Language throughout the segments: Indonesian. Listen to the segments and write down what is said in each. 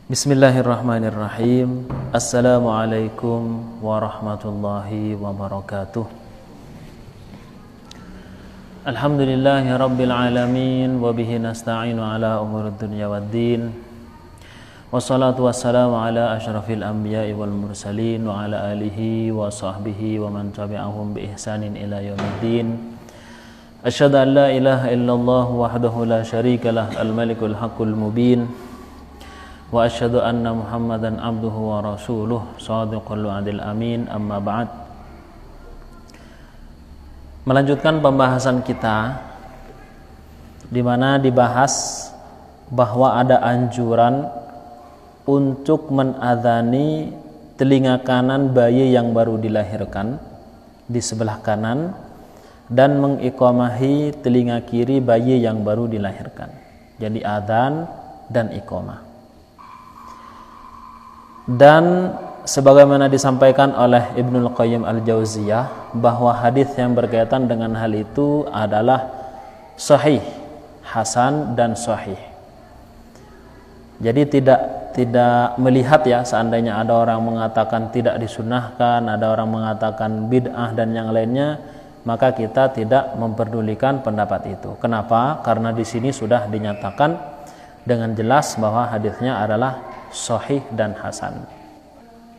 Bismillahirrahmanirrahim. Assalamualaikum warahmatullahi wabarakatuh. Alhamdulillahi rabbil alamin. Wabihi nasta'inu ala umurid dunya waddin. Wassalatu wassalamu ala ashrafil anbiya'i wal mursalin. Wa ala alihi wa sahbihi wa man tabi'ahum bi ihsanin ila yaumiddin. Asyhadu an la ilaha illallah wahdahu la syarikalah al-malikul haqqul mubin. Wa asyhadu anna Muhammadan abduhu wa rasuluh shadiqul wa'dil amin, amma ba'd. Melanjutkan pembahasan kita di mana dibahas bahwa ada anjuran untuk menadzani telinga kanan bayi yang baru dilahirkan di sebelah kanan dan mengiqamahi telinga kiri bayi yang baru dilahirkan. Jadi adzan dan iqamah. Dan sebagaimana disampaikan oleh Ibnul Qayyim Al-Jauziyah bahwa hadis yang berkaitan dengan hal itu adalah sahih, hasan dan sahih. Jadi tidak melihat ya, seandainya ada orang mengatakan tidak disunahkan, ada orang mengatakan bid'ah dan yang lainnya, maka kita tidak memperdulikan pendapat itu. Kenapa? Karena di sini sudah dinyatakan dengan jelas bahwa hadisnya adalah sahih dan hasan.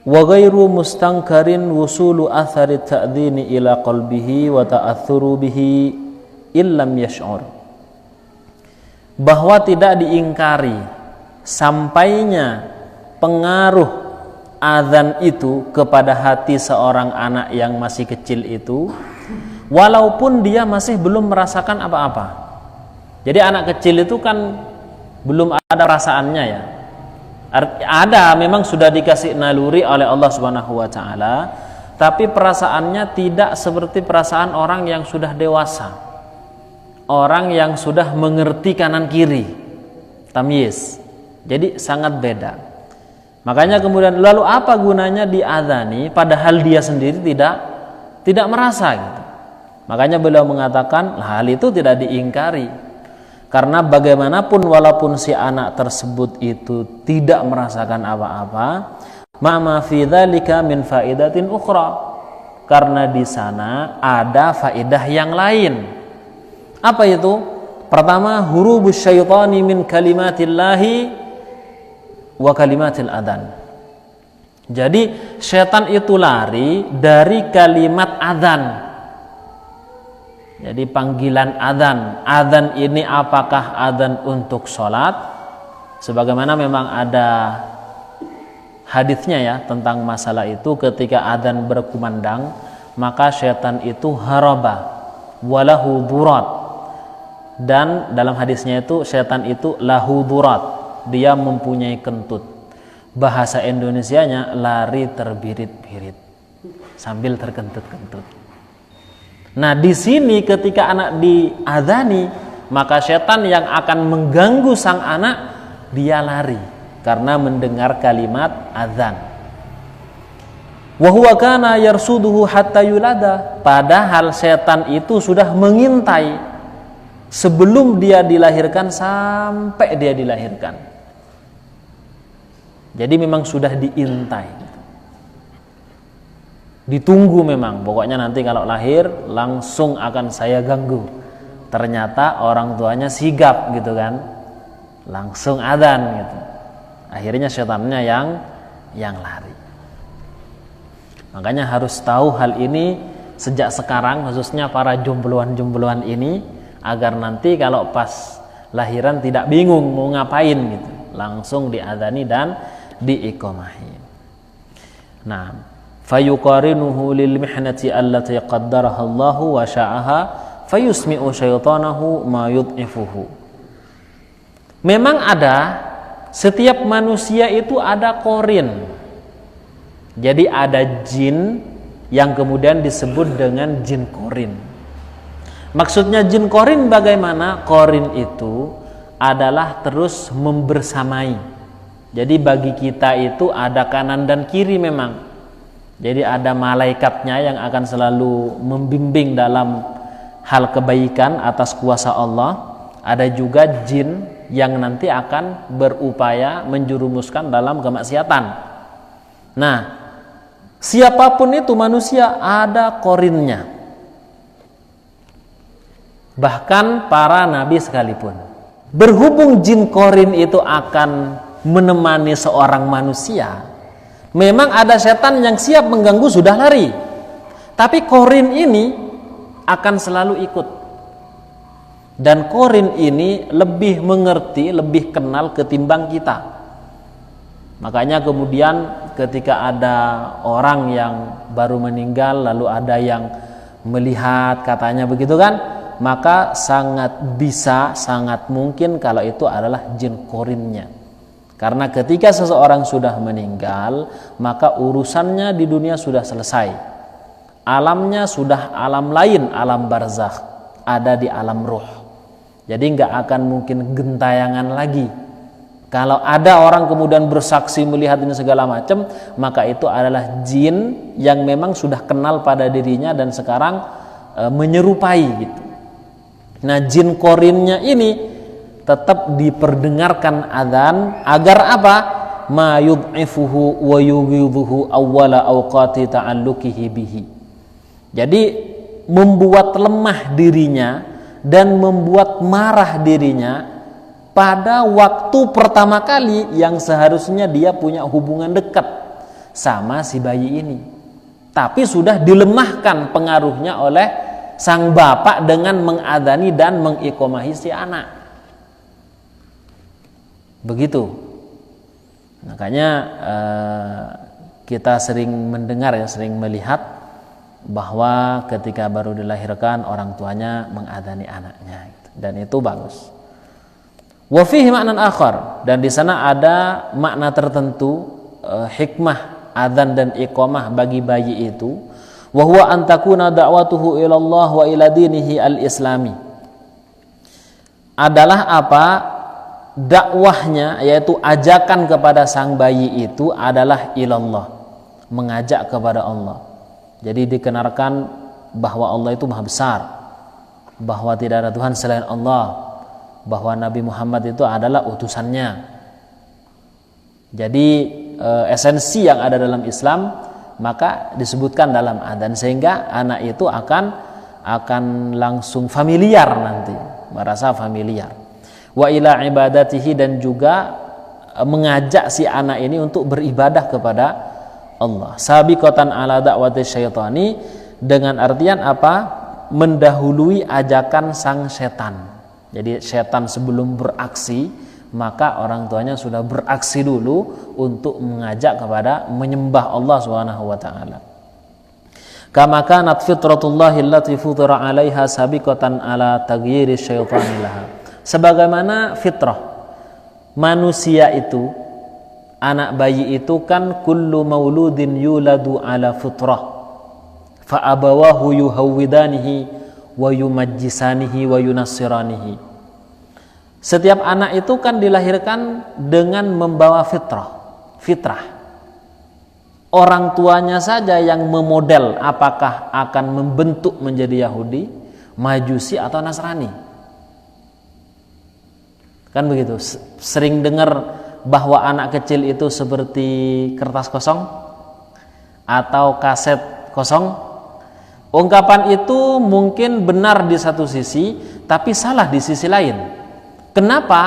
Wa ghairu mustankarin wusulu athari ta'dhini ila qalbihi wa ta'athuru bihi illam yash'ur. Bahwa tidak diingkari sampainya pengaruh azan itu kepada hati seorang anak yang masih kecil itu, walaupun dia masih belum merasakan apa-apa. Jadi anak kecil itu kan belum ada perasaannya ya. Ada, memang sudah dikasih naluri oleh Allah Subhanahu wa taala, tapi perasaannya tidak seperti perasaan orang yang sudah dewasa. Orang yang sudah mengerti kanan kiri. Tamyiz. Jadi sangat beda. Makanya kemudian lalu apa gunanya diadzani padahal dia sendiri tidak merasa gitu. Makanya beliau mengatakan hal itu tidak diingkari. Karena bagaimanapun walaupun si anak tersebut itu tidak merasakan apa-apa, ma fi dzalika min faidatin ukhra. Karena di sana ada faedah yang lain. Apa itu? Pertama, hurubus syaitani min kalimatillahi wa kalimatil adzan. Jadi setan itu lari dari kalimat adzan. Jadi panggilan adzan. Adzan ini apakah adzan untuk sholat? Sebagaimana memang ada hadisnya ya tentang masalah itu. Ketika adzan berkumandang, maka syaitan itu haraba walahu durat. Dan dalam hadisnya itu syaitan itu lahu durat. Dia mempunyai kentut. Bahasa Indonesianya lari terbirit-birit sambil terkentut-kentut. Nah di sini ketika anak diadzani, maka setan yang akan mengganggu sang anak dia lari karena mendengar kalimat adzan. Wa huwa kana yarsuduhu hatta yulada. Padahal setan itu sudah mengintai sebelum dia dilahirkan sampai dia dilahirkan. Jadi memang sudah diintai. Ditunggu memang, pokoknya nanti kalau lahir langsung akan saya ganggu. Ternyata orang tuanya sigap gitu kan, langsung adzan gitu. Akhirnya setannya yang lari. Makanya harus tahu hal ini sejak sekarang, khususnya para jombloan-jombloan ini, agar nanti kalau pas lahiran tidak bingung mau ngapain gitu, langsung diadzani dan diiqamahi. Nah, fayuqarinuhu lil mihnati allati qaddaraha Allahu wa sya'aha fayusmi'u syaitanahu ma yud'ifuhu. Memang ada, setiap manusia itu ada qarin. Jadi ada jin yang kemudian disebut dengan jin qarin. Maksudnya jin qarin bagaimana? Qarin itu adalah terus membersamai. Jadi bagi kita itu ada kanan dan kiri memang. Jadi ada malaikatnya yang akan selalu membimbing dalam hal kebaikan atas kuasa Allah. Ada juga jin yang nanti akan berupaya menjerumuskan dalam kemaksiatan. Nah, siapapun itu manusia ada korinnya. Bahkan para nabi sekalipun. Berhubung jin korin itu akan menemani seorang manusia, memang ada setan yang siap mengganggu sudah lari. Tapi korin ini akan selalu ikut. Dan korin ini lebih mengerti, lebih kenal ketimbang kita. Makanya kemudian ketika ada orang yang baru meninggal, lalu ada yang melihat katanya begitu kan, maka sangat bisa, sangat mungkin kalau itu adalah jin korinnya. Karena ketika seseorang sudah meninggal, maka urusannya di dunia sudah selesai. Alamnya sudah alam lain, alam barzakh, ada di alam ruh. Jadi nggak akan mungkin gentayangan lagi. Kalau ada orang kemudian bersaksi melihat ini segala macam, maka itu adalah jin yang memang sudah kenal pada dirinya dan sekarang menyerupai gitu. Nah, jin korinnya ini tetap diperdengarkan adzan agar apa? Ma yud'ifuhu wa yughidhuhu awwala awqati ta'alluqihi bihi. Jadi membuat lemah dirinya dan membuat marah dirinya pada waktu pertama kali yang seharusnya dia punya hubungan dekat sama si bayi ini. Tapi sudah dilemahkan pengaruhnya oleh sang bapak dengan mengadani dan mengiqomahi si anak. Begitu. Makanya kita sering mendengar ya, sering melihat bahwa ketika baru dilahirkan orang tuanya mengadani anaknya gitu. Dan itu bagus. Wa fihi ma'nan akhar, dan di sana ada makna tertentu, hikmah adzan dan iqamah bagi bayi itu, wa huwa an takuna da'watuhu ila Allah wa ila dinihi al-islami. Adalah apa? Dakwahnya, yaitu ajakan kepada sang bayi itu adalah ilallah, mengajak kepada Allah. Jadi dikenalkan bahwa Allah itu maha besar, bahwa tidak ada Tuhan selain Allah, bahwa Nabi Muhammad itu adalah utusannya. Jadi esensi yang ada dalam Islam maka disebutkan dalam adzan, sehingga anak itu akan langsung familiar nanti, merasa familiar. Wa ila ibadatihi, dan juga mengajak si anak ini untuk beribadah kepada Allah. Sabiqatan ala da'wati syaitani, dengan artian apa? Mendahului ajakan sang setan. Jadi setan sebelum beraksi, maka orang tuanya sudah beraksi dulu untuk mengajak kepada menyembah Allah Subhanahu wa taala. Kama kanat fitratullahi allati futira 'alaiha sabiqatan ala taghyiri syaitani laha. Sebagaimana fitrah manusia itu, anak bayi itu kan kullu mauludin yuladu ala fitrah fa abawahu yuhawwidanihi wa yumajjisanihi wa yunassiranihi. Setiap anak itu kan dilahirkan dengan membawa fitrah. Orang tuanya saja yang memodel apakah akan membentuk menjadi Yahudi, Majusi atau Nasrani. Kan begitu. Sering dengar bahwa anak kecil itu seperti kertas kosong atau kaset kosong. Ungkapan itu mungkin benar di satu sisi, tapi salah di sisi lain. Kenapa?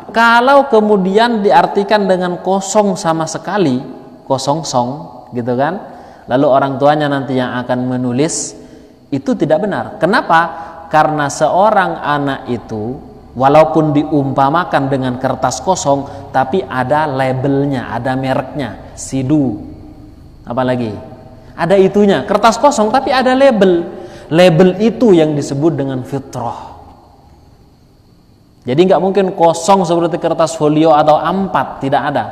Kalau kemudian diartikan dengan kosong sama sekali, kosong-song gitu kan, lalu orang tuanya nanti yang akan menulis, itu tidak benar. Kenapa? Karena seorang anak itu walaupun diumpamakan dengan kertas kosong, tapi ada labelnya, ada mereknya, Sidu, apalagi ada itunya, kertas kosong tapi ada label. Label itu yang disebut dengan fitrah. Jadi nggak mungkin kosong seperti kertas folio atau A4, tidak ada.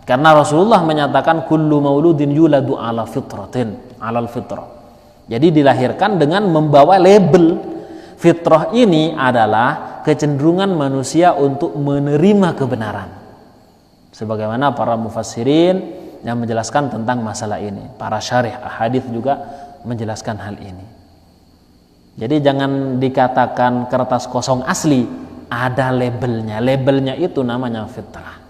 Karena Rasulullah menyatakan kullu mauludin yuladu ala fitratin, alal fitrah. Jadi dilahirkan dengan membawa label. Fitrah ini adalah kecenderungan manusia untuk menerima kebenaran. Sebagaimana para mufassirin yang menjelaskan tentang masalah ini, para syarih hadis juga menjelaskan hal ini. Jadi jangan dikatakan kertas kosong asli, ada labelnya. Labelnya itu namanya fitrah.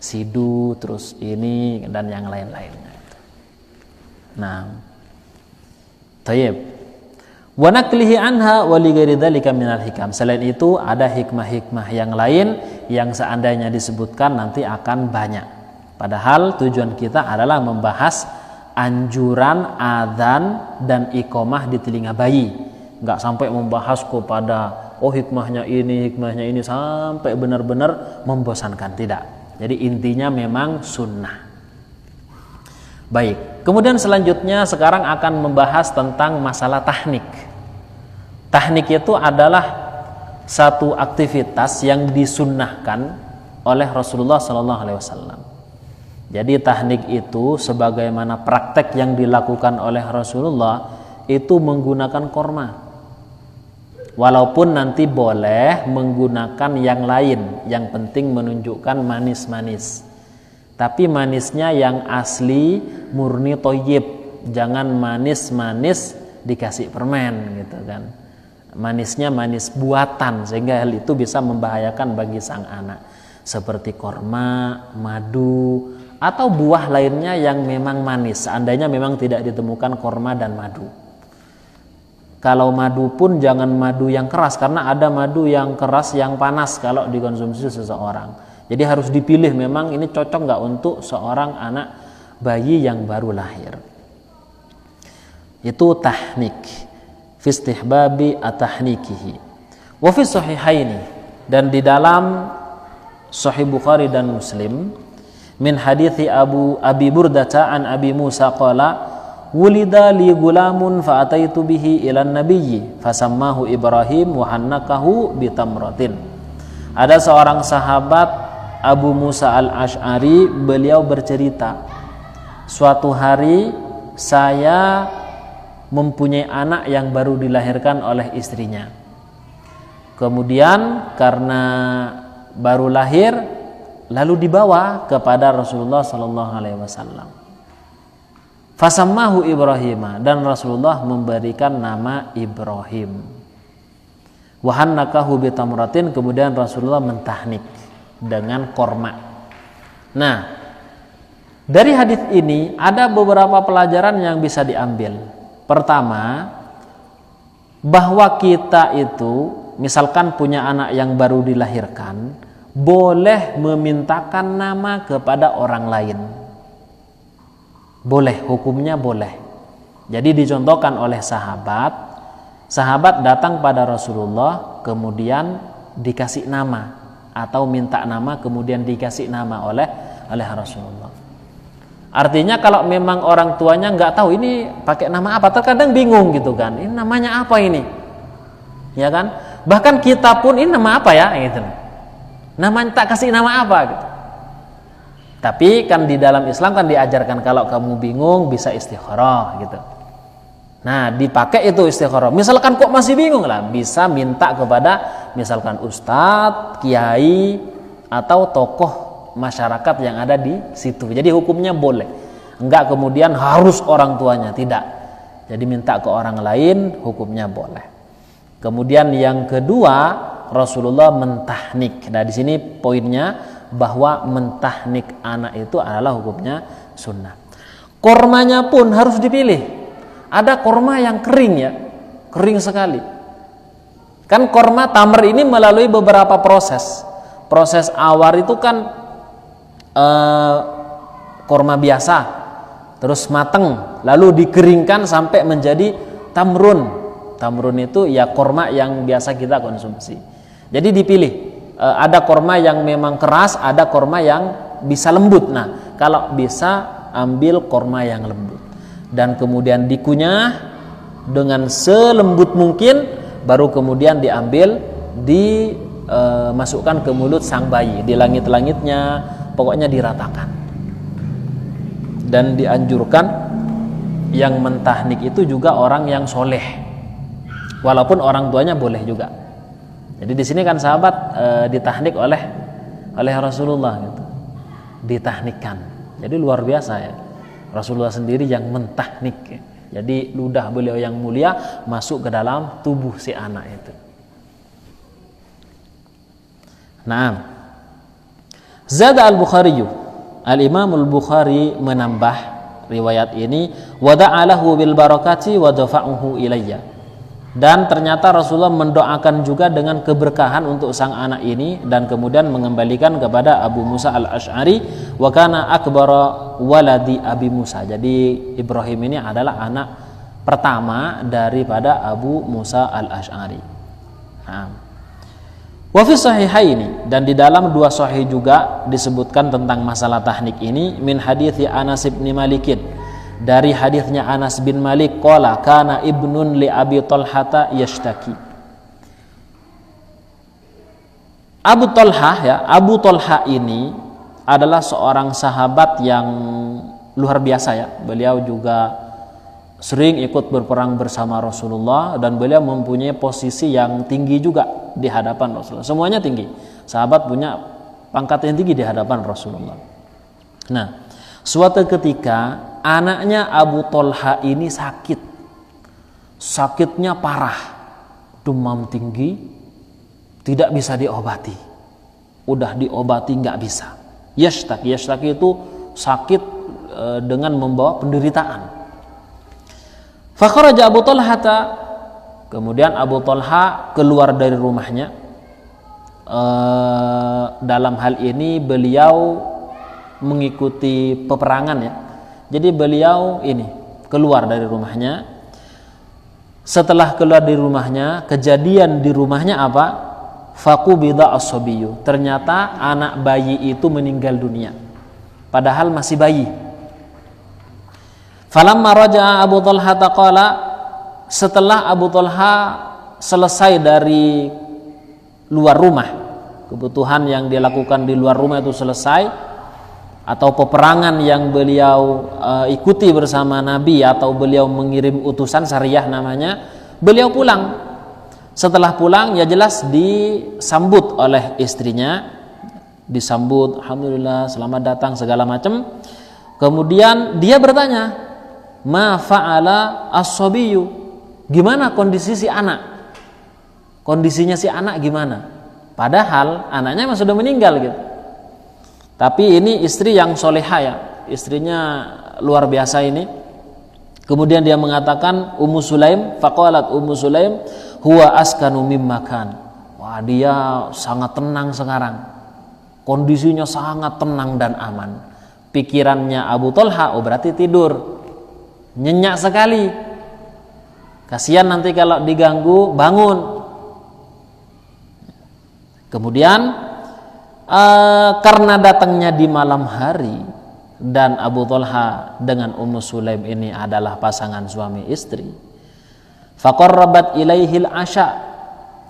Sidu, terus ini dan yang lain-lainnya. Nah, tayyib. Wa naklihi anha wa li ghairi dzalika minal hikam. Selain itu ada hikmah-hikmah yang lain yang seandainya disebutkan nanti akan banyak. Padahal tujuan kita adalah membahas anjuran adzan dan iqamah di telinga bayi. Enggak sampai membahas kepada hikmahnya ini sampai benar-benar membosankan, tidak. Jadi intinya memang sunnah. Baik, kemudian selanjutnya sekarang akan membahas tentang masalah tahnik. Tahnik itu adalah satu aktivitas yang disunnahkan oleh Rasulullah SAW. Jadi tahnik itu sebagaimana praktek yang dilakukan oleh Rasulullah itu menggunakan korma. Walaupun nanti boleh menggunakan yang lain, yang penting menunjukkan manis-manis. Tapi manisnya yang asli, murni thayyib, jangan manis-manis dikasih permen gitu kan. Manisnya manis buatan sehingga hal itu bisa membahayakan bagi sang anak. Seperti korma, madu, atau buah lainnya yang memang manis. Seandainya memang tidak ditemukan korma dan madu. Kalau madu pun jangan madu yang keras, karena ada madu yang keras yang panas kalau dikonsumsi seseorang. Jadi harus dipilih memang ini cocok nggak untuk seorang anak bayi yang baru lahir. Itu tahnik. Fi istihbabi atahnikihi. Wa fi sahihaini, dan di dalam Sahih Bukhari dan Muslim min hadithi Abi Burdata an Abi Musa qala wulida li gulamun fa ataitu bihi ila nabiyyi fasammahu Ibrahim wa hannakahu bitamratin. Ada seorang sahabat Abu Musa al-Ash'ari, beliau bercerita, suatu hari saya mempunyai anak yang baru dilahirkan oleh istrinya. Kemudian karena baru lahir lalu dibawa kepada Rasulullah sallallahu alaihi wasallam. Fasammahu Ibrahim, dan Rasulullah memberikan nama Ibrahim. Wa hannakahu bitamratin, kemudian Rasulullah mentahnik dengan korma. Nah, dari hadis ini ada beberapa pelajaran yang bisa diambil. Pertama, bahwa kita itu misalkan punya anak yang baru dilahirkan, boleh memintakan nama kepada orang lain. Boleh, hukumnya boleh. Jadi dicontohkan oleh sahabat datang pada Rasulullah kemudian dikasih nama atau minta nama kemudian dikasih nama oleh Rasulullah. Artinya kalau memang orang tuanya nggak tahu ini pakai nama apa, terkadang bingung gitu kan, ini namanya apa ini, ya kan? Bahkan kita pun ini nama apa ya, gitu. Namanya tak kasih nama apa, gitu. Tapi kan di dalam Islam kan diajarkan kalau kamu bingung bisa istikharah, gitu. Nah, dipakai itu istikharah. Misalkan kok masih bingung lah, bisa minta kepada misalkan ustadz, kiai, atau tokoh masyarakat yang ada di situ. Jadi hukumnya boleh. Enggak kemudian harus orang tuanya, tidak. Jadi minta ke orang lain, hukumnya boleh. Kemudian yang kedua, Rasulullah mentahnik. Nah, di sini poinnya bahwa mentahnik anak itu adalah hukumnya sunnah. Kormanya pun harus dipilih. Ada korma yang kering ya, kering sekali. Kan korma tamr ini melalui beberapa proses. Proses awal itu kan korma biasa, terus mateng, lalu dikeringkan sampai menjadi tamrun. Tamrun itu ya korma yang biasa kita konsumsi. Jadi dipilih. Ada korma yang memang keras, ada korma yang bisa lembut. Nah, kalau bisa ambil korma yang lembut. Dan kemudian dikunyah dengan selembut mungkin, baru kemudian diambil, dimasukkan ke mulut sang bayi, di langit-langitnya, pokoknya diratakan. Dan dianjurkan yang mentahnik itu juga orang yang soleh, walaupun orang tuanya boleh juga. Jadi di sini kan sahabat ditahnik oleh Rasulullah, gitu. Ditahnikkan. Jadi luar biasa ya. Rasulullah sendiri yang mentahnik. Jadi ludah beliau yang mulia masuk ke dalam tubuh si anak itu. Naam. Zada al-Bukhari, al-Imam al-Bukhari menambah riwayat ini, wada'alahu bil barakati wa dafa'uhu ilayya. Dan ternyata Rasulullah mendoakan juga dengan keberkahan untuk sang anak ini dan kemudian mengembalikan kepada Abu Musa al-Asy'ari, wa kana akbara waladi Abi Musa. Jadi Ibrahim ini adalah anak pertama daripada Abu Musa al-Asy'ari. Nah. Wa fi sahihaini, dan di dalam dua sahih juga disebutkan tentang masalah tahnik ini, min hadithi Anas bin Malikin, dari hadisnya Anas bin Malik, qala kana ibnun li Abi Talhata yashtaki. Abu Talhah, ya, Abu Talhah ini adalah seorang sahabat yang luar biasa, ya. Beliau juga sering ikut berperang bersama Rasulullah dan beliau mempunyai posisi yang tinggi juga di hadapan Rasulullah. Semuanya tinggi. Sahabat punya pangkat yang tinggi di hadapan Rasulullah. Nah, suatu ketika anaknya Abu Talha ini sakit. Sakitnya parah. Demam tinggi, tidak bisa diobati. Udah diobati nggak bisa. Yashtaki itu sakit dengan membawa penderitaan. Fakharaja Abu Talha, kemudian Abu Talha keluar dari rumahnya. Dalam hal ini beliau mengikuti peperangan, ya. Jadi beliau ini keluar dari rumahnya. Setelah keluar dari rumahnya, kejadian di rumahnya apa? Faqubida as-sabiyyu. Ternyata anak bayi itu meninggal dunia. Padahal masih bayi. Falamma raja'a Abu Talha taqala, setelah Abu Talha selesai dari luar rumah, kebutuhan yang dilakukan di luar rumah itu selesai, atau peperangan yang beliau ikuti bersama Nabi, atau beliau mengirim utusan syariah namanya, beliau pulang. Setelah pulang, ya jelas disambut oleh istrinya, disambut alhamdulillah selamat datang segala macam. Kemudian dia bertanya, ma fa'ala as-sabiyyu, gimana kondisi si anak, kondisinya si anak gimana, padahal anaknya memang sudah meninggal gitu. Tapi ini istri yang soleha, ya, istrinya luar biasa ini. Kemudian dia mengatakan, Ummu Sulaim, faqalat Ummu Sulaim, huwa askanu mimma kan. Wah, dia sangat tenang sekarang, kondisinya sangat tenang dan aman. Pikirannya Abu Talha, oh berarti tidur, nyenyak sekali, kasihan nanti kalau diganggu bangun. Kemudian karena datangnya di malam hari dan Abu Talha dengan Ummu Sulaim ini adalah pasangan suami istri, faqarrabat ilaihil asya,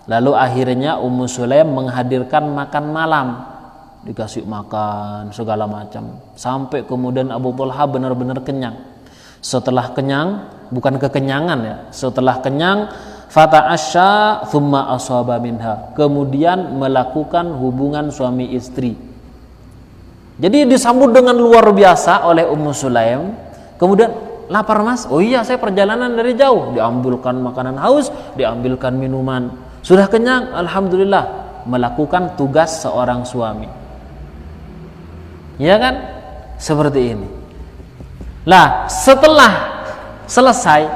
lalu akhirnya Ummu Sulaim menghadirkan makan malam, dikasih makan segala macam, sampai kemudian Abu Talha benar-benar kenyang. Setelah kenyang, bukan kekenyangan, ya, setelah kenyang, fata'asya thumma asaba minha, kemudian melakukan hubungan suami istri. Jadi disambut dengan luar biasa oleh Ummu Sulaim. Kemudian, lapar mas? Oh iya, saya perjalanan dari jauh. Diambilkan makanan, haus, diambilkan minuman. Sudah kenyang, alhamdulillah. Melakukan tugas seorang suami. Ya kan? Seperti ini. Lah, setelah selesai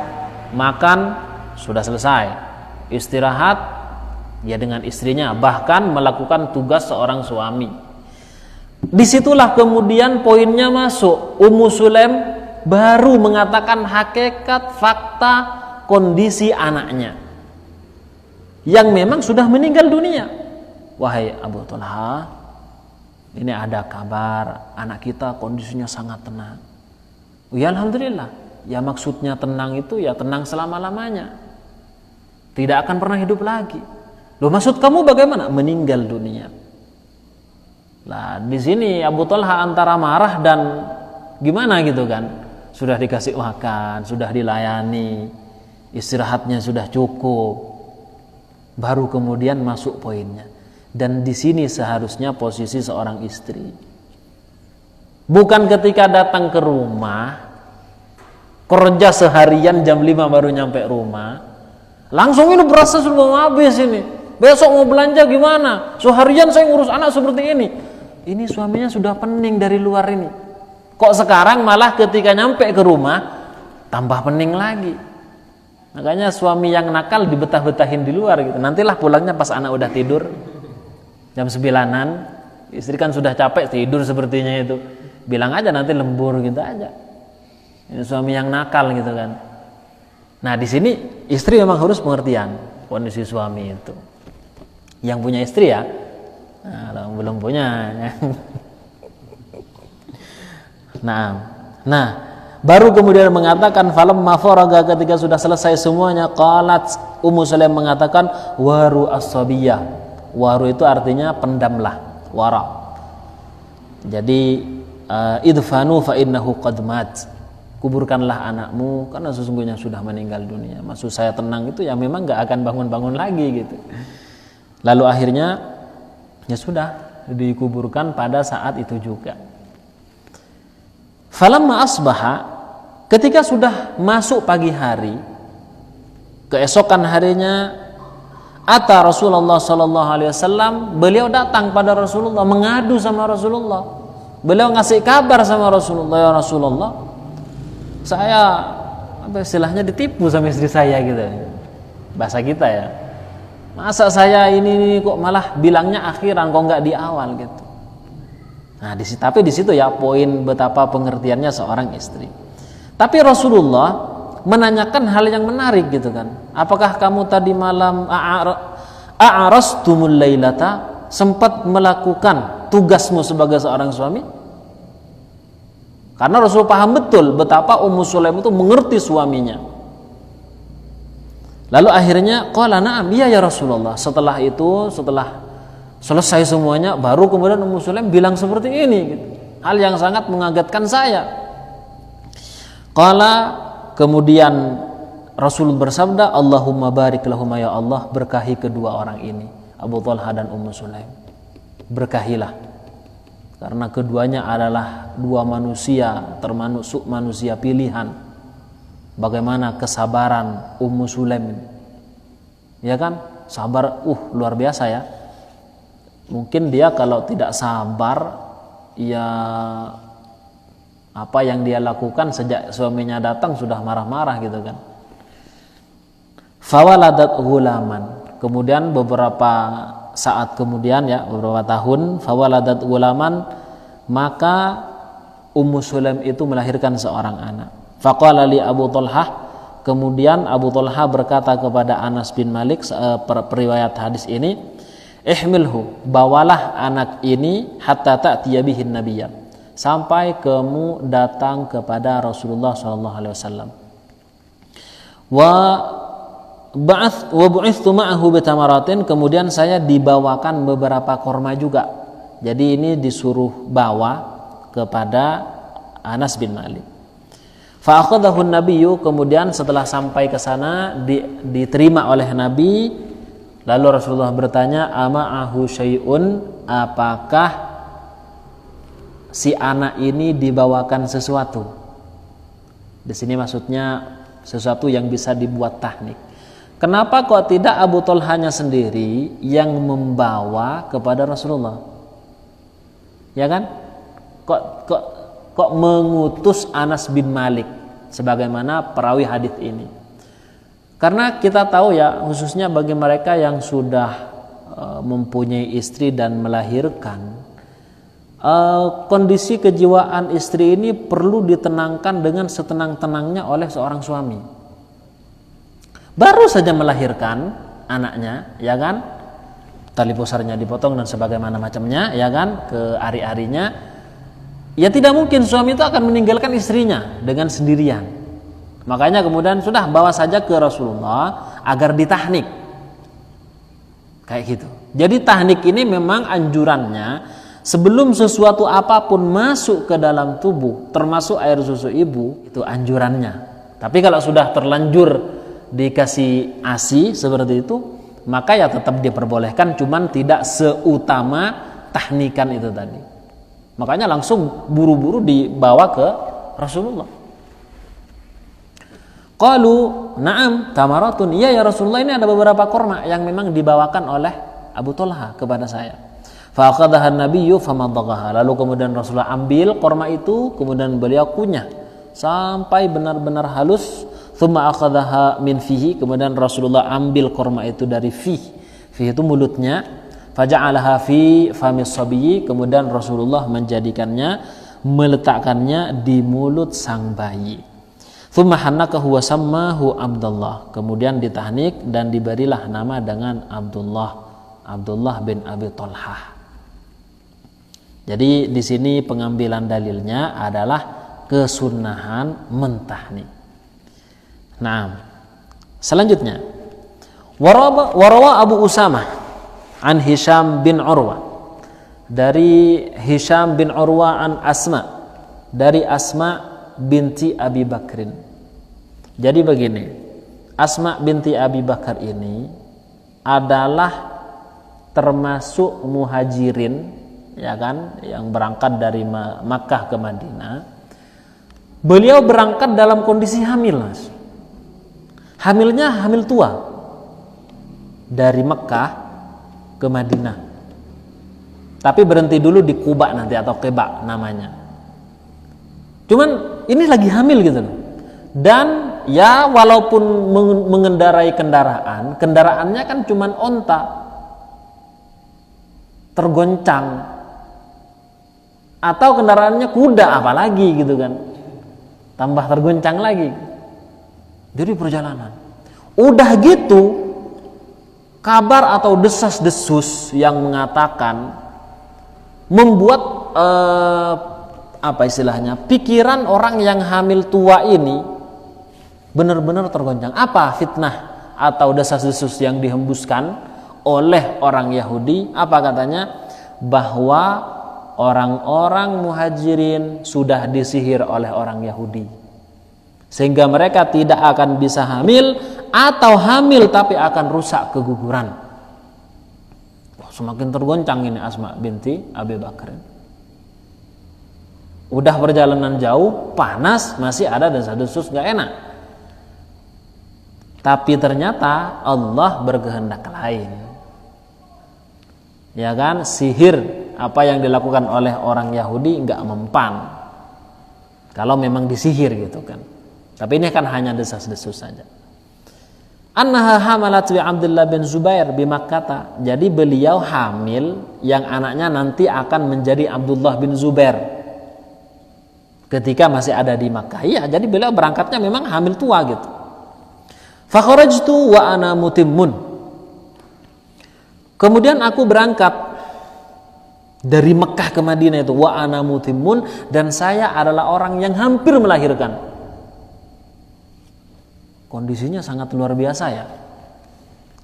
makan, sudah selesai, istirahat ya dengan istrinya, bahkan melakukan tugas seorang suami. Disitulah kemudian poinnya masuk. Ummu Sulaim baru mengatakan hakikat fakta kondisi anaknya yang memang sudah meninggal dunia. Wahai Abu Talha, ini ada kabar anak kita kondisinya sangat tenang. Ya alhamdulillah. Ya maksudnya tenang itu ya tenang selama-lamanya, tidak akan pernah hidup lagi. Loh, maksud kamu bagaimana? Meninggal dunia. Lah di sini Abu Talha antara marah dan gimana gitu kan. Sudah dikasih makan, sudah dilayani, istirahatnya sudah cukup. Baru kemudian masuk poinnya. Dan di sini seharusnya posisi seorang istri. Bukan ketika datang ke rumah, kerja seharian jam 5 baru nyampe rumah, langsung ini berasa sudah habis ini. besok mau belanja gimana? Seharian saya ngurus anak seperti ini. Ini suaminya sudah pening dari luar ini. Kok sekarang malah ketika nyampe ke rumah tambah pening lagi. Makanya suami yang nakal dibetah-betahin di luar gitu. Nantilah pulangnya pas anak udah tidur jam 9-an, istri kan sudah capek tidur sepertinya itu. Bilang aja nanti lembur gitu aja. Ini suami yang nakal gitu kan. Nah di sini istri memang harus pengertian kondisi suami itu. Yang punya istri ya, nah, belum punya. Nah, baru kemudian mengatakan falamma faraga, ketika sudah selesai semuanya, qalat Ummu Sulaim mengatakan waru as-sabiyah. Waru itu artinya pendamlah, wara. Jadi idfanu fa innahu qad mat. Kuburkanlah anakmu karena sesungguhnya sudah meninggal dunia. Maksud saya tenang itu ya memang gak akan bangun-bangun lagi gitu. Lalu akhirnya ya sudah dikuburkan pada saat itu juga. Falamma asbaha, ketika sudah masuk pagi hari, keesokan harinya, ata Rasulullah sallallahu alaihi wasallam, beliau datang pada Rasulullah, mengadu sama Rasulullah. Beliau ngasih kabar sama Rasulullah, ya Rasulullah, saya apa istilahnya ditipu sama istri saya gitu. Bahasa kita ya. Masa saya ini kok malah bilangnya akhiran, kok nggak di awal gitu. Nah, tapi di situ ya poin betapa pengertiannya seorang istri. Tapi Rasulullah menanyakan hal yang menarik gitu kan. Apakah kamu tadi malam a'arastumul lailata, sempat melakukan tugasmu sebagai seorang suami? Karena Rasul paham betul betapa Ummu Sulaim itu mengerti suaminya. Lalu akhirnya qala na'am, iya ya Rasulullah. Setelah itu, setelah selesai semuanya, baru kemudian Ummu Sulaim bilang seperti ini gitu. Hal yang sangat mengagetkan saya. Qala, kemudian Rasul bersabda, Allahumma barik lahuma, ya Allah, berkahi kedua orang ini, Abu Talha dan Ummu Sulaim. Berkahilah. Karena keduanya adalah dua manusia, termasuk manusia pilihan. Bagaimana kesabaran Ummu Sulaim, ya kan? Sabar, luar biasa ya. Mungkin dia kalau tidak sabar, ya apa yang dia lakukan sejak suaminya datang sudah marah-marah gitu kan. Fawaladat ghulaman. Kemudian beberapa saat kemudian ya, beberapa tahun, fawaladat ghulaman, maka Ummu Sulaim itu melahirkan seorang anak. Faqala li Abu Talhah, kemudian Abu Talhah berkata kepada Anas bin Malik, periwayat hadis ini, ihmilhu, bawalah anak ini hatta ta'tiya bihin nabiyya, sampai kamu datang kepada Rasulullah sallallahu alaihi wasallam. Wa bu'ithtu ma'ahu bitamaratin, kemudian saya dibawakan beberapa korma juga. Jadi ini disuruh bawa kepada Anas bin Malik. Fa akhadahu an-nabiyyu, kemudian setelah sampai ke sana diterima oleh Nabi. Lalu Rasulullah bertanya, ama'ahu syai'un, apakah si anak ini dibawakan sesuatu? Di sini maksudnya sesuatu yang bisa dibuat tahnik. Kenapa kok tidak Abu Talhanya sendiri yang membawa kepada Rasulullah? Ya kan? Kok mengutus Anas bin Malik sebagaimana perawi hadis ini? Karena kita tahu ya, khususnya bagi mereka yang sudah mempunyai istri dan melahirkan, kondisi kejiwaan istri ini perlu ditenangkan dengan setenang-tenangnya oleh seorang suami. Baru saja melahirkan anaknya, ya kan, tali pusarnya dipotong dan sebagaimana macamnya, ya kan, ke ari-arinya, ya tidak mungkin suami itu akan meninggalkan istrinya dengan sendirian. Makanya kemudian sudah bawa saja ke Rasulullah agar ditahnik, kayak gitu. Jadi tahnik ini memang anjurannya sebelum sesuatu apapun masuk ke dalam tubuh, termasuk air susu ibu, itu anjurannya. Tapi kalau sudah terlanjur dikasih ASI seperti itu, maka ya tetap diperbolehkan, cuman tidak seutama tahnikan itu tadi. Makanya langsung buru-buru dibawa ke Rasulullah. Qalu, na'am, tamaratun. Iya ya Rasulullah, ini ada beberapa kurma yang memang dibawakan oleh Abu Talha kepada saya. Fa akhadhaha an-nabiyyu famadaghaha. Lalu kemudian Rasulullah ambil kurma itu, kemudian beliau kunyah sampai benar-benar halus. Tsumma akhadhaha min fihi. Kemudian Rasulullah ambil kurma itu dari fih. Fih itu mulutnya. Faja'alaha fi famis sabiyyi. Kemudian Rasulullah meletakkannya di mulut sang bayi. Tsumma hannakahu wa sammahu Abdullah. Kemudian ditahnik dan diberilah nama dengan Abdullah bin Abi Talhah. Jadi di sini pengambilan dalilnya adalah kesunahan mentahnik. Nah, selanjutnya warawa Abu Usamah an Hisham bin Urwa, dari Hisham bin Urwa an Asma, dari Asma binti Abi Bakrin. Jadi begini, Asma binti Abi Bakar ini adalah termasuk muhajirin, ya kan, yang berangkat dari Makkah ke Madinah. Beliau berangkat dalam kondisi hamil, Mas. Hamilnya hamil tua, dari Makkah ke Madinah. Tapi berhenti dulu di Quba nanti, atau Quba namanya. Cuman ini lagi hamil gitu loh. Dan ya walaupun mengendarai kendaraannya kan cuman onta, tergoncang, atau kendaraannya kuda apalagi gitu kan, tambah tergoncang lagi. Jadi perjalanan udah gitu, kabar atau desas-desus yang mengatakan membuat apa istilahnya, pikiran orang yang hamil tua ini benar-benar tergoncang. Apa fitnah atau desas-desus yang dihembuskan oleh orang Yahudi? Apa katanya? Bahwa orang-orang muhajirin sudah disihir oleh orang Yahudi, sehingga mereka tidak akan bisa hamil, atau hamil tapi akan rusak keguguran. Wah, semakin tergoncang ini Asma binti Abi Bakar. Udah perjalanan jauh, panas, masih ada desas-desus gak enak. Tapi ternyata Allah berkehendak lain. Ya kan, sihir apa yang dilakukan oleh orang Yahudi enggak mempan kalau memang disihir gitu kan. Tapi ini kan hanya desas-desus saja. Annaha hamalat bi Abdullah bin Zubair bi Makkah. Jadi beliau hamil yang anaknya nanti akan menjadi Abdullah bin Zubair ketika masih ada di Makkah. Iya, jadi beliau berangkatnya memang hamil tua gitu. Fa kharajtu wa ana mutimmun. Kemudian aku berangkat dari Mekah ke Madinah itu wa ana mutimmun, dan saya adalah orang yang hampir melahirkan. Kondisinya sangat luar biasa ya.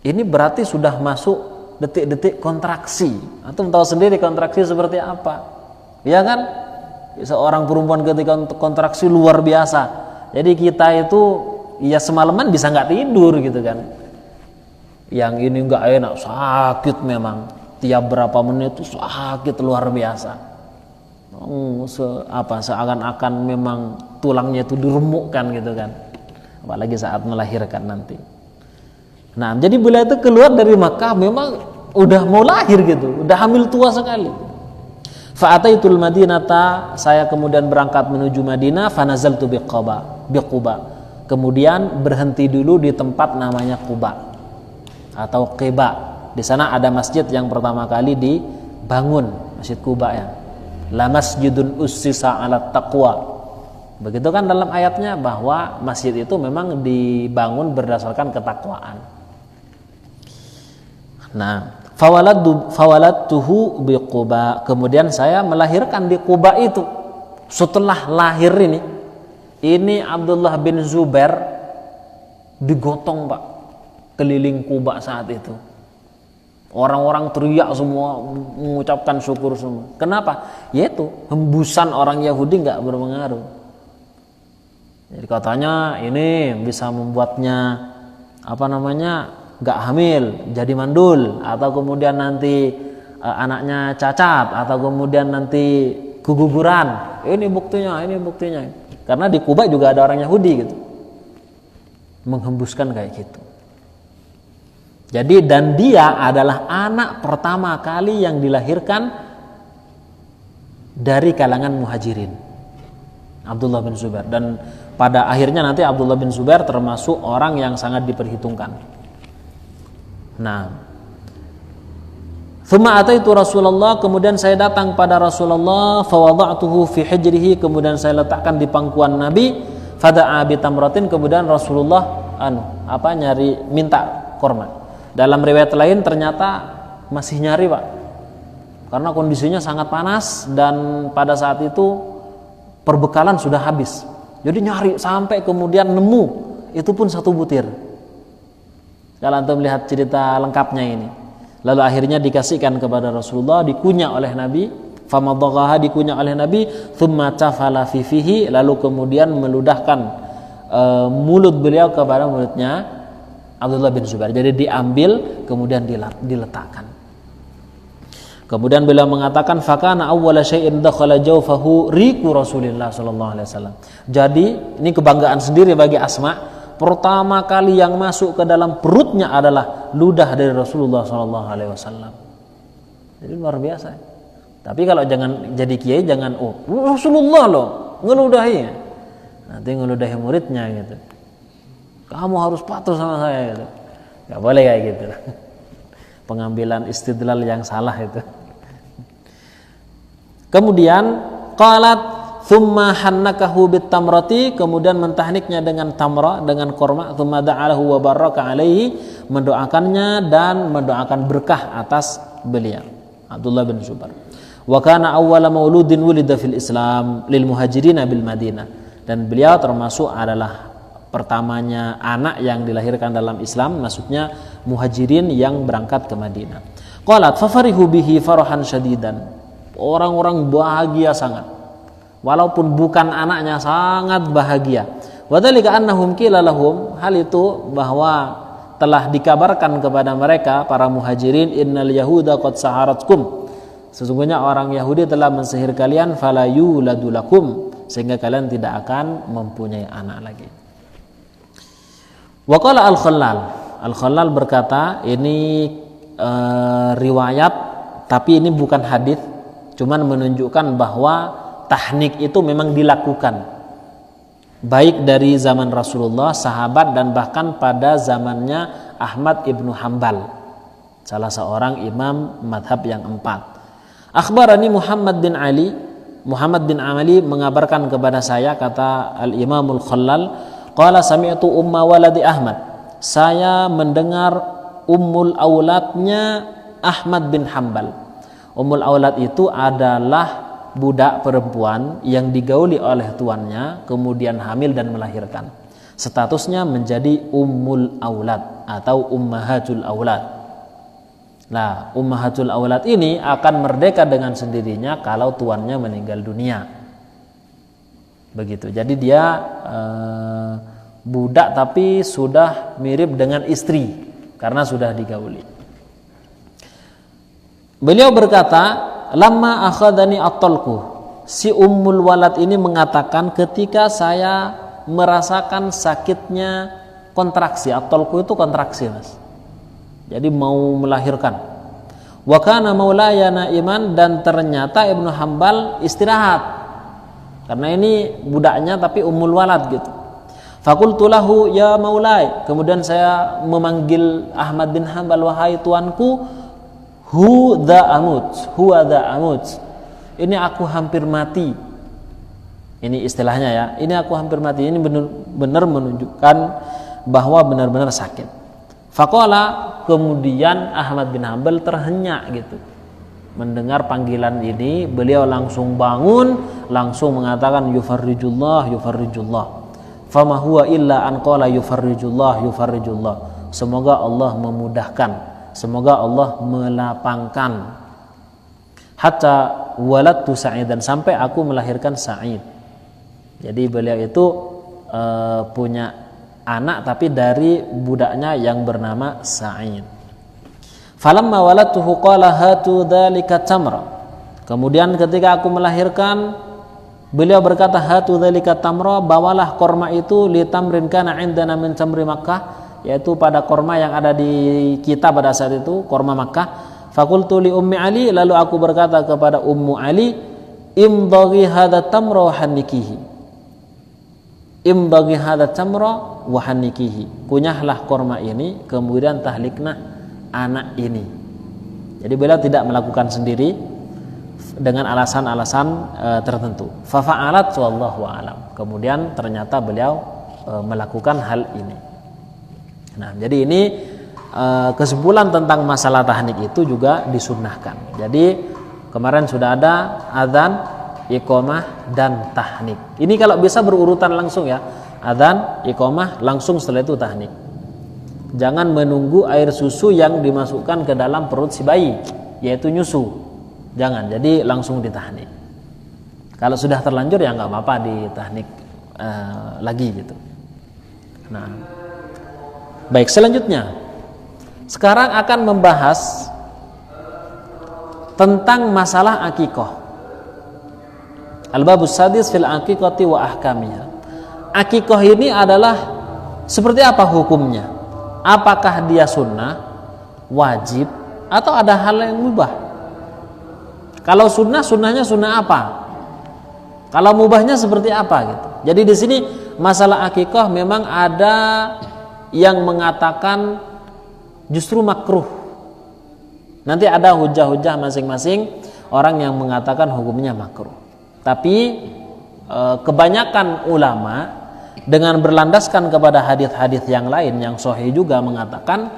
Ini berarti sudah masuk detik-detik kontraksi. Antum tahu sendiri kontraksi seperti apa, ya kan? Seorang perempuan ketika kontraksi luar biasa. Jadi kita itu ya semalaman bisa nggak tidur gitu kan. Yang ini nggak enak, sakit memang. Tiap berapa menit itu sakit luar biasa. Seakan-akan memang tulangnya itu diremukkan gitu kan. Apalagi saat melahirkan nanti. Nah, jadi beliau itu keluar dari Makkah memang udah mau lahir gitu, udah hamil tua sekali. Fa'ataitul Madinata, saya kemudian berangkat menuju Madinah. Fanazaltu biquba. Kemudian berhenti dulu di tempat namanya Quba atau Qiba. Di sana ada masjid yang pertama kali dibangun, Masjid Quba ya. La masjidun ussisa 'ala taqwa. Begitu kan dalam ayatnya bahwa masjid itu memang dibangun berdasarkan ketakwaan. Nah, fawaladtuhu biquba. Kemudian saya melahirkan di Quba itu. Setelah lahir ini Abdullah bin Zubair digotong Pak keliling Quba saat itu. Orang-orang teriak semua, mengucapkan syukur semua. Kenapa? Yaitu hembusan orang Yahudi nggak berpengaruh. Jadi katanya ini bisa membuatnya nggak hamil, jadi mandul, atau kemudian nanti anaknya cacat, atau kemudian nanti keguguran. Ini buktinya. Karena di Quba juga ada orang Yahudi gitu. menghembuskan kayak gitu. Jadi dan dia adalah anak pertama kali yang dilahirkan dari kalangan muhajirin, Abdullah bin Zubair. Dan pada akhirnya nanti Abdullah bin Zubair termasuk orang yang sangat diperhitungkan. Nah, thumma ataitu Rasulullah, kemudian saya datang pada Rasulullah, fa wada'tuhu fi hijrihi, kemudian saya letakkan di pangkuan Nabi, fada'a bi tamratin, kemudian Rasulullah minta korma. Dalam riwayat lain ternyata masih nyari, Pak, karena kondisinya sangat panas dan pada saat itu perbekalan sudah habis. Jadi nyari sampai kemudian nemu, itu pun 1 butir. Kalau antum melihat cerita lengkapnya ini. Lalu akhirnya dikasihkan kepada Rasulullah, dikunyah oleh Nabi, famadaghaha, dikunyah oleh Nabi, thumma tafala fi fihi, lalu kemudian meludahkan mulut beliau kepada mulutnya Abdullah bin Zubair. Jadi diambil kemudian diletakkan. Kemudian beliau mengatakan, fakana awwala syai'in dakhala jawfahu riqu Rasulillah sallallahu alaihi wasallam. Jadi ini kebanggaan sendiri bagi Asma. Pertama kali yang masuk ke dalam perutnya adalah ludah dari Rasulullah sallallahu alaihi wasallam. Jadi luar biasa. Tapi kalau jangan jadi kiai, jangan Rasulullah loh ngeludahi. Nanti ngeludahi muridnya gitu. Kamu harus patuh sama saya gitu. Gak boleh kayak gitu. Pengambilan istidlal yang salah itu. Kemudian qalat thumma hannakahu bit tamrati, kemudian mentahniknya dengan tamra, dengan korma, thumma da'alahu wa baraka alaihi, mendoakannya dan mendoakan berkah atas beliau Abdullah bin Zubair. Wa kana awwala mauludin wulida fil Islam lil muhajirin bil Madinah, dan beliau termasuk adalah pertamanya anak yang dilahirkan dalam Islam, maksudnya muhajirin yang berangkat ke Madinah. Qalat fafarihu bihi farahan syadidan, orang-orang bahagia sangat, walaupun bukan anaknya sangat bahagia. Wa dzalika annahum qila lahum, hal itu bahwa telah dikabarkan kepada mereka para muhajirin, innal yahuda qad saharatkum, sesungguhnya orang Yahudi telah mensihir kalian, fala yuladu lakum, sehingga kalian tidak akan mempunyai anak lagi. Waqala Al-Khallal berkata, ini riwayat tapi ini bukan hadis, cuman menunjukkan bahwa tahnik itu memang dilakukan baik dari zaman Rasulullah, sahabat, dan bahkan pada zamannya Ahmad ibnu Hanbal, salah seorang imam madhab yang 4. Akhbarani Muhammad bin Ali mengabarkan kepada saya, kata Al-Imamul Khallal, qala sami'tu umma waladi Ahmad, saya mendengar ummul auladnya Ahmad bin Hanbal. Ummul aulad itu adalah budak perempuan yang digauli oleh tuannya, kemudian hamil dan melahirkan. Statusnya menjadi ummul aulad atau ummahatul aulad. Nah, ummahatul aulad ini akan merdeka dengan sendirinya kalau tuannya meninggal dunia. Begitu. Jadi dia budak tapi sudah mirip dengan istri karena sudah digauli. Beliau berkata, lamma akhadani at-talqu, si ummul walad ini mengatakan ketika saya merasakan sakitnya kontraksi. At-talqu itu kontraksi, Mas. Jadi mau melahirkan. Wa kana maulaya naiman, dan ternyata Ibnu Hanbal istirahat. Karena ini budaknya tapi ummul walad gitu. Faqultu lahu ya maulai, kemudian saya memanggil Ahmad bin Hanbal, wahai tuanku, huwa dha amut. Ini aku hampir mati. Ini istilahnya ya. Ini aku hampir mati. Ini benar-benar menunjukkan bahwa benar-benar sakit. Faqala, kemudian Ahmad bin Hanbal terhenyak gitu. Mendengar panggilan ini, beliau langsung bangun, langsung mengatakan yufarrijullah. Fama huwa illa an qala yufarrijullah. Semoga Allah memudahkan, semoga Allah melapangkan. Hatta waladtu Sa'idan, sampai aku melahirkan Sa'id. Jadi beliau itu punya anak tapi dari budaknya yang bernama Sa'id. Falamma waladtuhu qala hatu dzalika tamra. Kemudian ketika aku melahirkan, Beliau berkata, hatu dzalika tamra, bawalah korma itu li tamrin kana indana min tamri Makkah, yaitu pada korma yang ada di kita pada saat itu, korma Makkah. Fakultu li ummi Ali, lalu aku berkata kepada Ummu Ali, imdaghi hadha tamra wa hannikihi. Imdaghi hadha tamra wa hannikihi. Kunyahlah korma ini, kemudian tahlikna anak ini. Jadi beliau tidak melakukan sendiri dengan alasan-alasan tertentu. Fafa'alat wallahu a'lam. Kemudian ternyata beliau melakukan hal ini. Nah, jadi ini kesimpulan tentang masalah tahnik itu juga disunnahkan. Jadi kemarin sudah ada adzan, iqamah dan tahnik. Ini kalau bisa berurutan langsung ya. Adzan, iqamah, langsung setelah itu tahnik. Jangan menunggu air susu yang dimasukkan ke dalam perut si bayi, yaitu nyusu. Jangan, jadi langsung ditahnik. Kalau sudah terlanjur ya nggak apa-apa ditahnik lagi gitu. Nah, baik, selanjutnya sekarang akan membahas tentang masalah akikah. Al-babus sadis fil aqiqati wa ahkamiha. Akikah ini adalah seperti apa hukumnya? Apakah dia sunnah, wajib, atau ada hal yang mubah? Kalau sunnah, sunnahnya sunnah apa? Kalau mubahnya seperti apa gitu. Jadi di sini masalah akikah memang ada yang mengatakan justru makruh. Nanti ada hujah-hujah masing-masing orang yang mengatakan hukumnya makruh. Tapi kebanyakan ulama dengan berlandaskan kepada hadis-hadis yang lain yang sahih juga mengatakan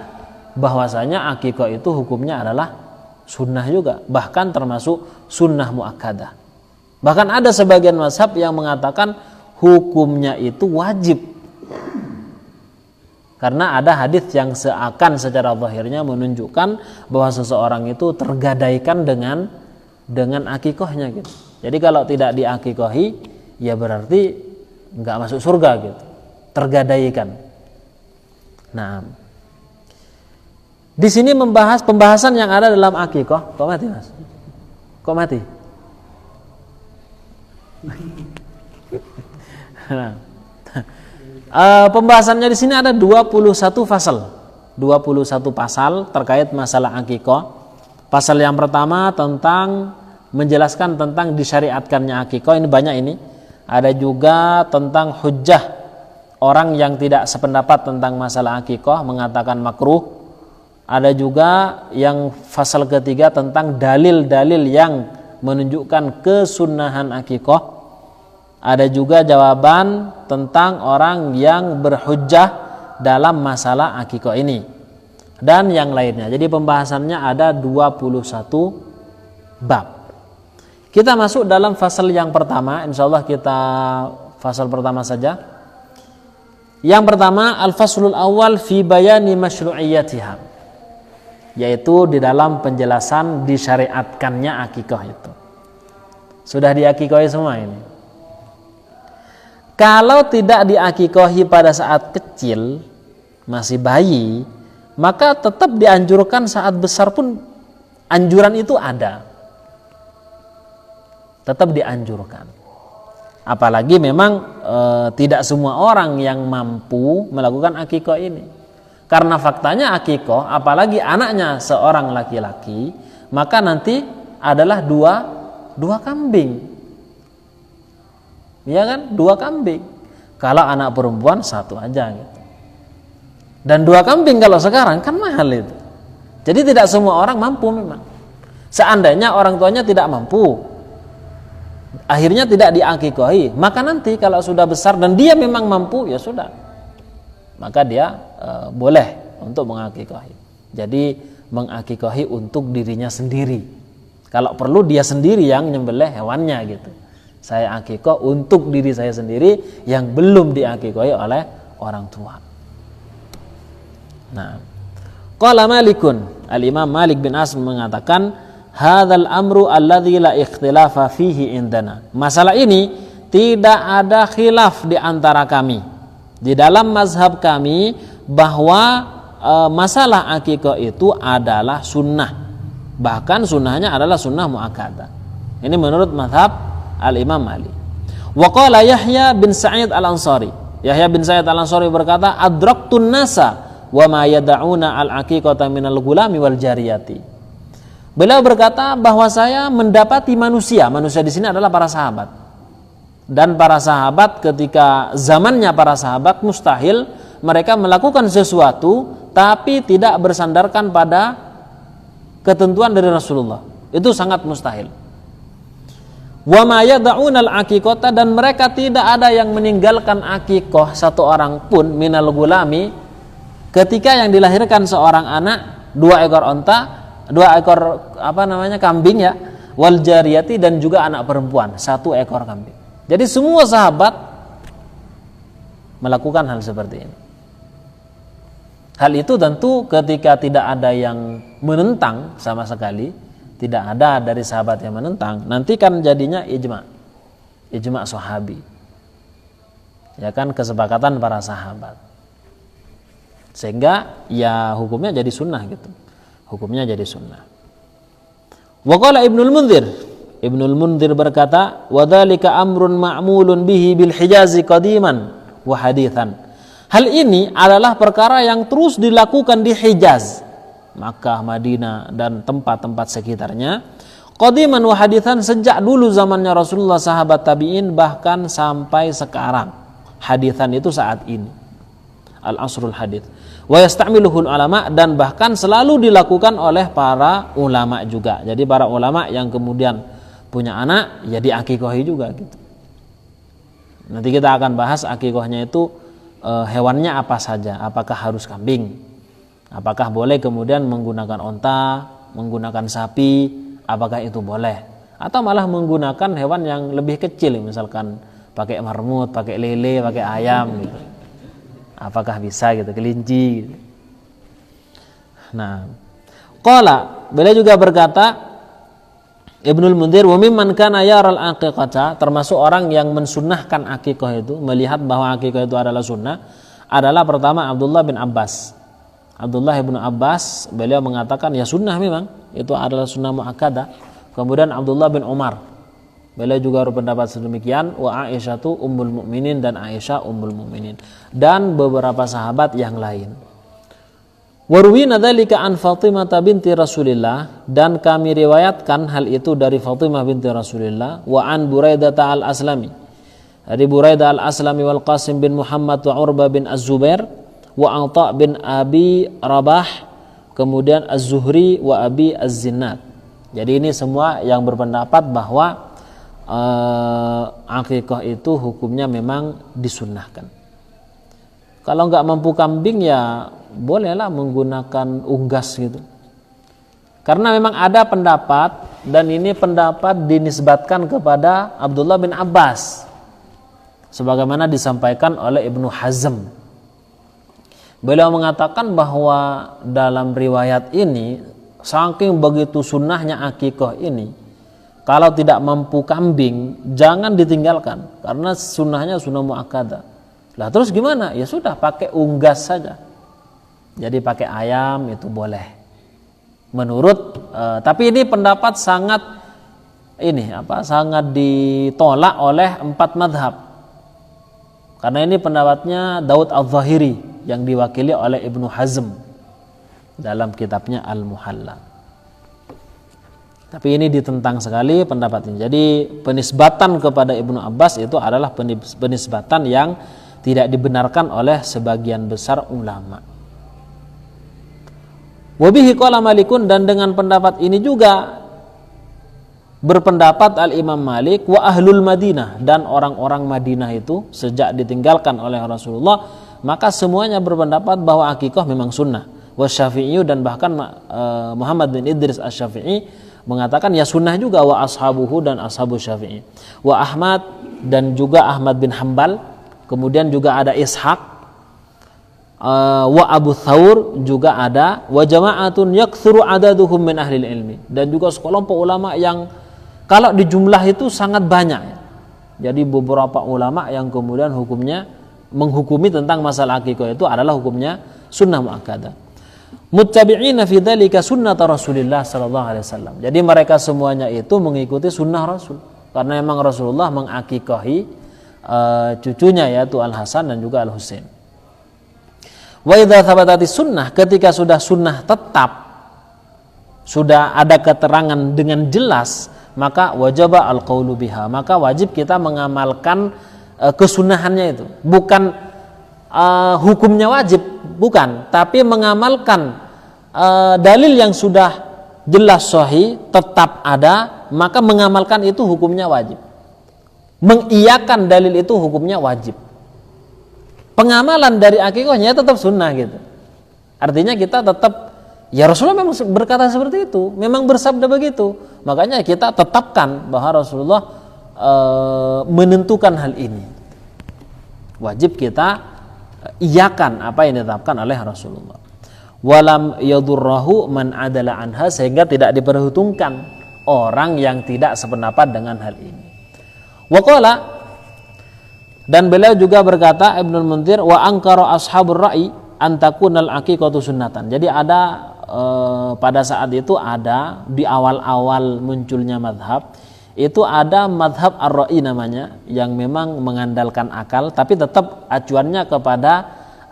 bahwasanya akikah itu hukumnya adalah sunnah juga, bahkan termasuk sunnah muakkadah. Bahkan ada sebagian mazhab yang mengatakan hukumnya itu wajib, karena ada hadis yang seakan secara zahirnya menunjukkan bahwa seseorang itu tergadaikan dengan akikahnya gitu. Jadi kalau tidak diakikahi ya berarti nggak masuk surga gitu, tergadaikan. Nah, di sini membahas pembahasan yang ada dalam akikah. Kok mati mas? Kok mati? Nah, pembahasannya di sini ada 21 pasal. 21 pasal terkait masalah akikah. Pasal yang pertama tentang menjelaskan tentang disyariatkannya akikah, ini banyak ini. Ada juga tentang hujjah orang yang tidak sependapat tentang masalah akikah mengatakan makruh. Ada juga yang pasal ketiga tentang dalil-dalil yang menunjukkan kesunahan akikah. Ada juga jawaban tentang orang yang berhujjah dalam masalah akikah ini dan yang lainnya. Jadi pembahasannya ada 21 bab. Kita masuk dalam fasal yang pertama. Insyaallah kita fasal pertama saja. Yang pertama, al-faslul awal fi bayani masyru'iyyatiha, yaitu di dalam penjelasan disyariatkannya akikah itu. Sudah diakikahi semua ini. Kalau tidak diakikahi pada saat kecil, masih bayi, maka tetap dianjurkan saat besar pun anjuran itu ada. Tetap dianjurkan. Apalagi memang tidak semua orang yang mampu melakukan akikah ini. Karena faktanya akikah, apalagi anaknya seorang laki-laki, maka nanti adalah dua kambing. Ya kan? 2 kambing. Kalau anak perempuan 1 aja gitu. Dan 2 kambing kalau sekarang kan mahal itu. Jadi tidak semua orang mampu memang. Seandainya orang tuanya tidak mampu, akhirnya tidak diakikahi, maka nanti kalau sudah besar dan dia memang mampu, ya sudah, maka dia boleh untuk mengakikahi. Jadi mengakikahi untuk dirinya sendiri. Kalau perlu dia sendiri yang nyembelih hewannya gitu. Saya akikah untuk diri saya sendiri yang belum diakikahi oleh orang tua. Nah, qala Malikun, Al-Imam Malik bin Anas mengatakan, hadzal amru alladzi la ikhtilafa fihi indana. Masalah ini tidak ada khilaf di antara kami. Di dalam mazhab kami bahwa masalah akikah itu adalah sunnah. Bahkan sunnahnya adalah sunnah muakkadah. Ini menurut mazhab Al-Imam Malik. Wa qala Yahya bin Sa'id Al-Ansari. Yahya bin Sa'id Al-Ansari berkata, adraktun nasa wa ma yad'una al-aqiqata minal gulami wal jariyati. Beliau berkata bahwa saya mendapati manusia di sini adalah para sahabat. Dan para sahabat ketika zamannya para sahabat mustahil mereka melakukan sesuatu tapi tidak bersandarkan pada ketentuan dari Rasulullah. Itu sangat mustahil. Wa ma yad'una al-aqiqata, dan mereka tidak ada yang meninggalkan akikoh satu orang pun minal gulami. Ketika yang dilahirkan seorang anak, 2 ekor onta, 2 ekor kambing ya, wal jariyati, dan juga anak perempuan 1 ekor kambing. Jadi semua sahabat melakukan hal seperti ini. Hal itu tentu ketika tidak ada yang menentang sama sekali, tidak ada dari sahabat yang menentang, nanti kan jadinya ijma sahabi. Ya kan, kesepakatan para sahabat. Sehingga ya hukumnya jadi sunnah gitu. Hukumnya jadi sunnah. Wa qala Ibnul Munzir berkata, wa dzalika amrun ma'mulun bihi bil Hijazi qadiman wa hadithan. Hal ini adalah perkara yang terus dilakukan di Hijaz, Makkah, Madinah dan tempat-tempat sekitarnya, qadiman wa hadithan, sejak dulu zamannya Rasulullah, sahabat tabi'in, bahkan sampai sekarang. Hadithan itu saat ini. Al-asrul hadits. Wa yasta'miluhul ulama, dan bahkan selalu dilakukan oleh para ulama juga. Jadi para ulama yang kemudian punya anak ya diakikohi juga gitu. Nanti kita akan bahas akikohnya itu hewannya apa saja. Apakah harus kambing? Apakah boleh kemudian menggunakan onta, menggunakan sapi? Apakah itu boleh? Atau malah menggunakan hewan yang lebih kecil, misalkan pakai marmut, pakai lele, pakai ayam gitu. Apakah bisa gitu, kelinci gitu. Nah, qala, beliau juga berkata, Ibnul Munzir, wa mimman kana yaral aqiqata, termasuk orang yang mensunnahkan akikah itu, melihat bahwa akikah itu adalah sunnah, adalah pertama Abdullah bin Abbas. Abdullah bin Abbas, beliau mengatakan ya sunnah memang, itu adalah sunnah muakkadah. Kemudian Abdullah bin Umar, beliau juga berpendapat sedemikian. Wa Aisyatu ummul mukminin, dan Aisyah ummul mukminin, dan beberapa sahabat yang lain. Warwina dzalika an Fatimah binti Rasulillah, dan kami riwayatkan hal itu dari Fatimah binti Rasulillah. Wa an Buraidah al-Aslami, dari Buraidah al-Aslami wal Qasim bin Muhammad wa Urba bin Az-Zubair wa Atha bin Abi Rabah, kemudian Az-Zuhri wa Abi Az-Zinnad. Jadi ini semua yang berpendapat bahwa akikah itu hukumnya memang disunnahkan. Kalau nggak mampu kambing ya bolehlah menggunakan unggas gitu. Karena memang ada pendapat, dan ini pendapat dinisbatkan kepada Abdullah bin Abbas, sebagaimana disampaikan oleh Ibnu Hazm. Beliau mengatakan bahwa dalam riwayat ini, saking begitu sunnahnya akikah ini, kalau tidak mampu kambing jangan ditinggalkan, karena sunnahnya sunnah muakkadah. Lah terus gimana? Ya sudah, pakai unggas saja. Jadi pakai ayam itu boleh. Menurut tapi ini pendapat sangat ditolak oleh 4 madhab. Karena ini pendapatnya Daud al-Zahiri yang diwakili oleh Ibnu Hazm dalam kitabnya Al-Muhalla. Tapi ini ditentang sekali pendapat ini. Jadi penisbatan kepada Ibnu Abbas itu adalah penisbatan yang tidak dibenarkan oleh sebagian besar ulama. Wabihi qala Malikun, dan dengan pendapat ini juga berpendapat Al-Imam Malik wa ahlul Madinah, dan orang-orang Madinah itu sejak ditinggalkan oleh Rasulullah, maka semuanya berpendapat bahwa akikah memang sunnah. Wa Syafi'i, dan bahkan Muhammad bin Idris Asy-Syafi'i mengatakan ya sunnah juga, wa ashabuhu, dan ashabu Syafi'i. Wa Ahmad, dan juga Ahmad bin Hambal. Kemudian juga ada Ishaq, wa Abu Thawr juga ada, wa jama'atun yaktsuru adaduhum min ahli ilmi, dan juga sekelompok ulama yang kalau di jumlah itu sangat banyak. Jadi beberapa ulama yang kemudian hukumnya menghukumi tentang masalah akikah itu adalah hukumnya sunnah muakkadah. Muttabi'ina fi dzalika sunnat Rasulillah sallallahu alaihi wasallam. Jadi mereka semuanya itu mengikuti sunnah Rasul, karena memang Rasulullah mengakikahi cucunya yaitu Al Hasan dan juga Al Husain. Wa idza thabatati sunnah, ketika sudah sunnah tetap, sudah ada keterangan dengan jelas, maka wajaba al qaulu biha, maka wajib kita mengamalkan kesunahannya itu. Bukan hukumnya wajib, bukan, tapi mengamalkan dalil yang sudah jelas sahih tetap ada, maka mengamalkan itu hukumnya wajib. Mengiyakan dalil itu hukumnya wajib. Pengamalan dari akikahnya tetap sunnah gitu. Artinya kita tetap, ya Rasulullah memang berkata seperti itu, memang bersabda begitu. Makanya kita tetapkan bahwa Rasulullah menentukan hal ini. Wajib kita iyakan apa yang ditetapkan oleh Rasulullah. Walam yadurrahu man adala anha, sehingga tidak diperhitungkan orang yang tidak sependapat dengan hal ini. Waqala, dan beliau juga berkata, Ibnul Munzir, wa angkara ashabur ra'i an takunal aqiqatu sunnatan. Jadi ada pada saat itu ada di awal-awal munculnya madhab, itu ada madhab ar-ra'i namanya, yang memang mengandalkan akal tapi tetap acuannya kepada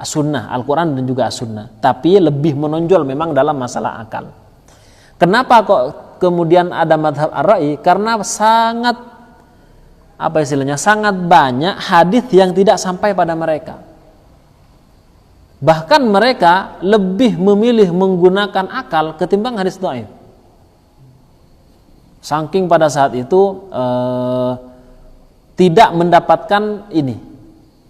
sunnah, Al-Quran dan juga sunnah, tapi lebih menonjol memang dalam masalah akal. Kenapa kok kemudian ada madhab ar-ra'i? Karena sangat sangat banyak hadis yang tidak sampai pada mereka. Bahkan mereka lebih memilih menggunakan akal ketimbang hadis dhaif. Saking pada saat itu tidak mendapatkan ini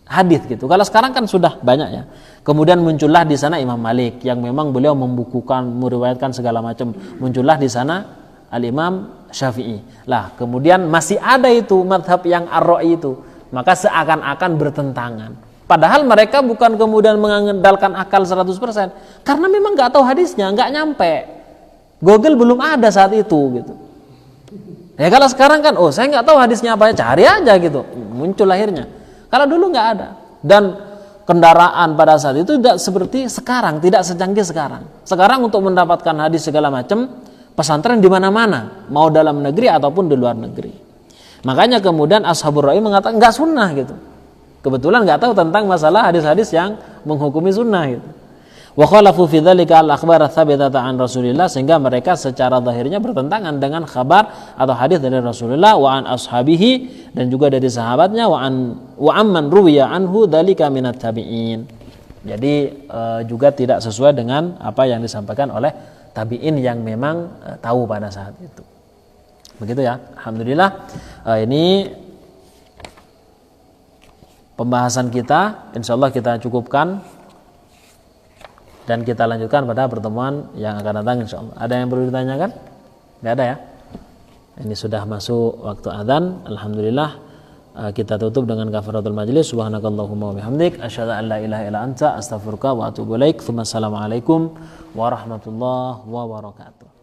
hadis gitu. Kalau sekarang kan sudah banyak ya. Kemudian muncullah di sana Imam Malik yang memang beliau membukukan, meriwayatkan segala macam. Muncullah di sana Al-Imam Syafi'i. Lah, kemudian masih ada itu madhab yang ar-ra'i itu. Maka seakan-akan bertentangan. Padahal mereka bukan kemudian mengandalkan akal 100%, karena memang nggak tahu hadisnya, nggak nyampe. Google belum ada saat itu gitu. Ya kalau sekarang kan, saya nggak tahu hadisnya apa, cari aja gitu. Muncul akhirnya. Kalau dulu nggak ada, dan kendaraan pada saat itu tidak seperti sekarang, tidak secanggih sekarang. Sekarang untuk mendapatkan hadis segala macam, pesantren di mana-mana, mau dalam negeri ataupun di luar negeri. Makanya kemudian ashabur ra'i mengatakan nggak sunnah gitu. Kebetulan nggak tahu tentang masalah hadis-hadis yang menghukumi sunnah gitu. Wa khalafu fi dzalika al-akhbar ats-tsabitata an Rasulillah, sehingga mereka secara zahirnya bertentangan dengan kabar atau hadis dari Rasulullah, wa an ashabihi, dan juga dari sahabatnya, wa amman ruwiya anhu dzalika minat tabi'in. Jadi juga tidak sesuai dengan apa yang disampaikan oleh tabi'in yang memang tahu pada saat itu. Begitu ya. Alhamdulillah, ini pembahasan kita insyaallah kita cukupkan dan kita lanjutkan pada pertemuan yang akan datang insyaallah. Ada yang perlu ditanyakan? Tidak ada ya? Ini sudah masuk waktu adzan. Alhamdulillah, kita tutup dengan kafaratul majlis. Subhanakallahumma wa bihamdik, asyhadu an la ilaha illa anta, astaghfiruka wa atubu ilaik. Assalamualaikum warahmatullahi wabarakatuh.